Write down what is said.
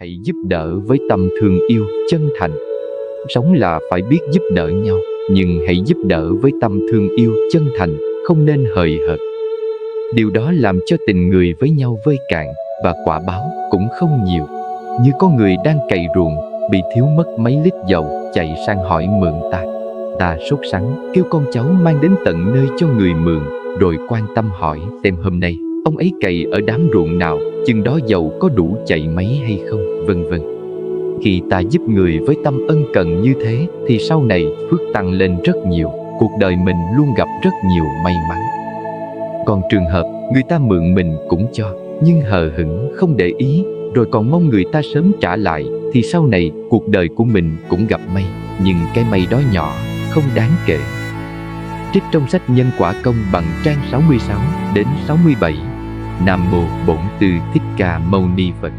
Hãy giúp đỡ với tâm thương yêu, chân thành. Sống là phải biết giúp đỡ nhau, nhưng hãy giúp đỡ với tâm thương yêu, chân thành, không nên hời hợt. Điều đó làm cho tình người với nhau vơi cạn, và quả báo cũng không nhiều. Như có người đang cày ruộng, bị thiếu mất mấy lít dầu, chạy sang hỏi mượn ta. Ta sốt sắng, kêu con cháu mang đến tận nơi cho người mượn, rồi quan tâm hỏi xem hôm nay ông ấy cày ở đám ruộng nào, chừng đó dầu có đủ chạy máy hay không, vân vân. Khi ta giúp người với tâm ân cần như thế, thì sau này phước tăng lên rất nhiều, cuộc đời mình luôn gặp rất nhiều may mắn. Còn trường hợp người ta mượn mình cũng cho, nhưng hờ hững không để ý, rồi còn mong người ta sớm trả lại, thì sau này cuộc đời của mình cũng gặp may, nhưng cái may đó nhỏ, không đáng kể. Trích trong sách Nhân Quả Công Bằng trang 66 đến 67. Nam Mô Bổn Sư Thích Ca Mâu Ni Phật.